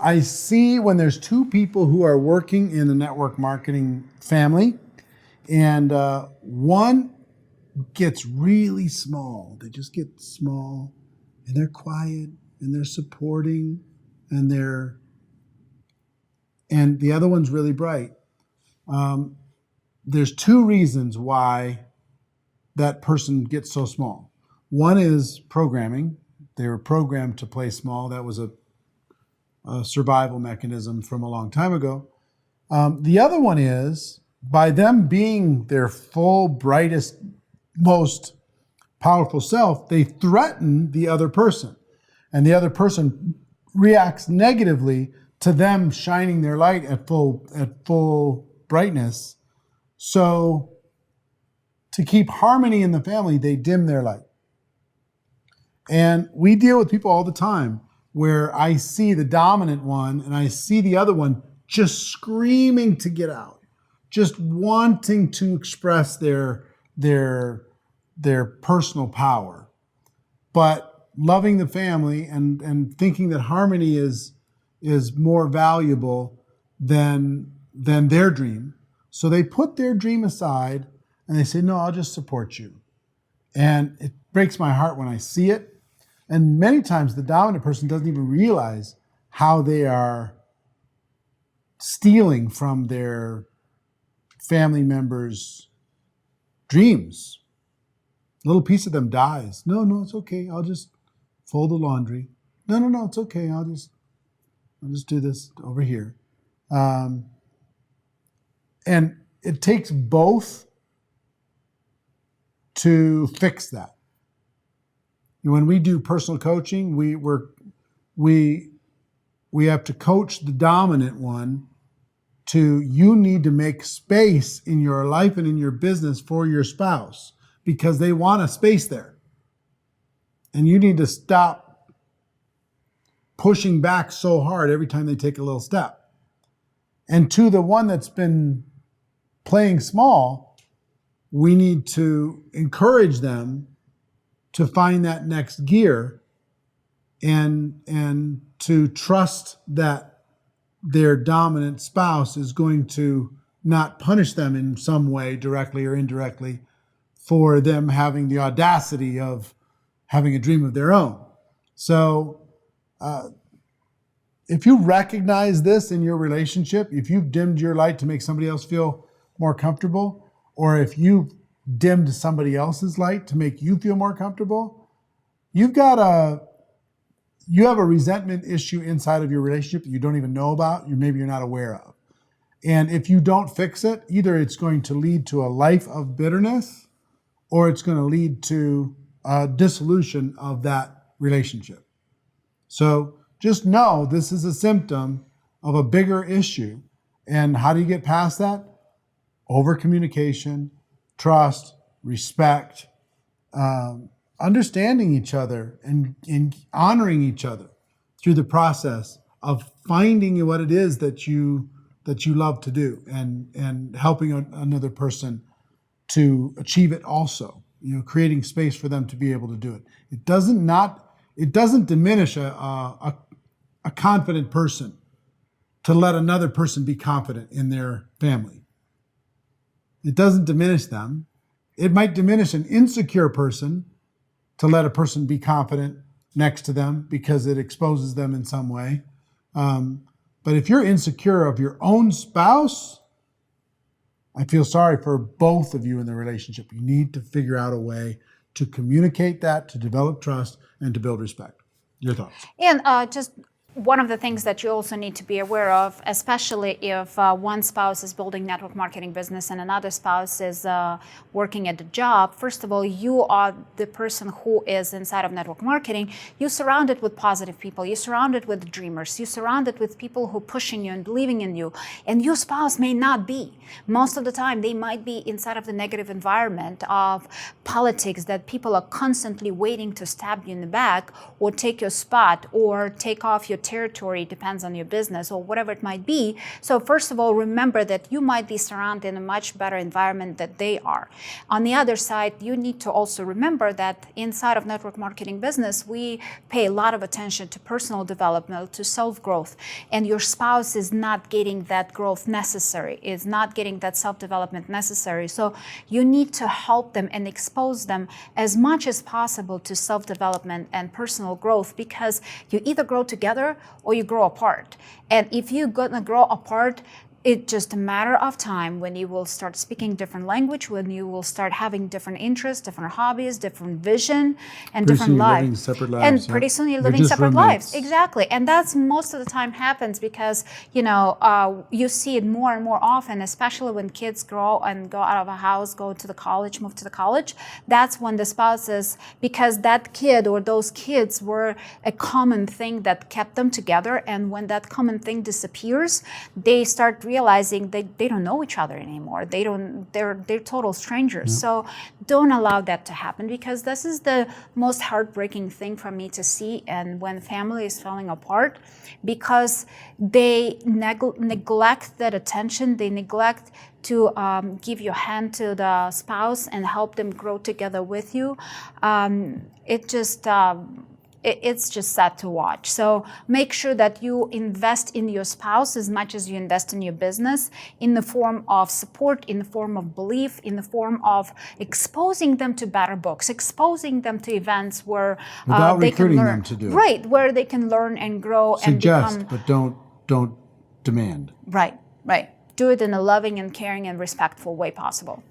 I see when there's two people who are working in the network marketing family, and one gets really small. They just get small, and they're quiet, and they're supporting, and the other one's really bright. There's two reasons why that person gets so small. One is programming. They were programmed to play small. That was a survival mechanism from a long time ago. The other one is by them being their full, brightest, most powerful self, they threaten the other person. And the other person reacts negatively to them shining their light at full brightness. So to keep harmony in the family, they dim their light. And we deal with people all the time where I see the dominant one and I see the other one just screaming to get out, just wanting to express their personal power, but loving the family and thinking that harmony is more valuable than their dream. So they put their dream aside and they say, no, I'll just support you. And it breaks my heart when I see it. And many times the dominant person doesn't even realize how they are stealing from their family members' dreams. A little piece of them dies. No, it's okay. I'll just fold the laundry. No, it's okay. I'll just do this over here. And it takes both to fix that. When we do personal coaching, we have to coach the dominant one to, you need to make space in your life and in your business for your spouse because they want a space there. And you need to stop pushing back so hard every time they take a little step. And to the one that's been playing small, we need to encourage them to find that next gear and to trust that their dominant spouse is going to not punish them in some way, directly or indirectly, for them having the audacity of having a dream of their own. So if you recognize this in your relationship, if you've dimmed your light to make somebody else feel more comfortable, or if you've dimmed somebody else's light to make you feel more comfortable, you have a resentment issue inside of your relationship that you don't even know about, maybe you're not aware of. And if you don't fix it, either it's going to lead to a life of bitterness or it's going to lead to a dissolution of that relationship. So just know this is a symptom of a bigger issue. And how do you get past that? Over communication, trust, respect, understanding each other and honoring each other through the process of finding what it is that you love to do and helping another person to achieve it also, creating space for them to be able to do it. It doesn't diminish a confident person to let another person be confident in their family. It doesn't diminish them. It might diminish an insecure person to let a person be confident next to them because it exposes them in some way. But if you're insecure of your own spouse, I feel sorry for both of you in the relationship. You need to figure out a way to communicate that, to develop trust, and to build respect. Your thoughts? And just one of the things that you also need to be aware of, especially if one spouse is building network marketing business and another spouse is working at the job, first of all, you are the person who is inside of network marketing. You're surrounded with positive people. You're surrounded with dreamers. You're surrounded with people who are pushing you and believing in you. And your spouse may not be. Most of the time, they might be inside of the negative environment of politics that people are constantly waiting to stab you in the back or take your spot or take off your territory, depends on your business or whatever it might be. So first of all, remember that you might be surrounded in a much better environment than they are. On the other side, you need to also remember that inside of network marketing business, we pay a lot of attention to personal development, to self-growth, and your spouse is not getting that growth necessary, is not getting that self-development necessary. So you need to help them and expose them as much as possible to self-development and personal growth, because you either grow together or you grow apart. And if you're gonna grow apart, it's just a matter of time when you will start speaking different language, when you will start having different interests, different hobbies, different vision, and Pretty different soon you're lives. living separate lives, And yeah. pretty soon you're You're living just separate roommates. lives. Exactly. And that's most of the time happens because, you see it more and more often, especially when kids grow and go out of a house, go to the college, move to the college. That's when the spouses, because that kid or those kids were a common thing that kept them together. And when that common thing disappears, they start realizing they don't know each other anymore. They're total strangers. So don't allow that to happen, because this is the most heartbreaking thing for me to see. And when family is falling apart, because they neglect that attention, they neglect to give your hand to the spouse and help them grow together with you. It's just sad to watch. So make sure that you invest in your spouse as much as you invest in your business, in the form of support, in the form of belief, in the form of exposing them to better books, exposing them to events where Without they can recruiting learn. them to do it. Right, where they can learn and grow Suggest, and become. but don't demand. Right. Do it in a loving and caring and respectful way possible.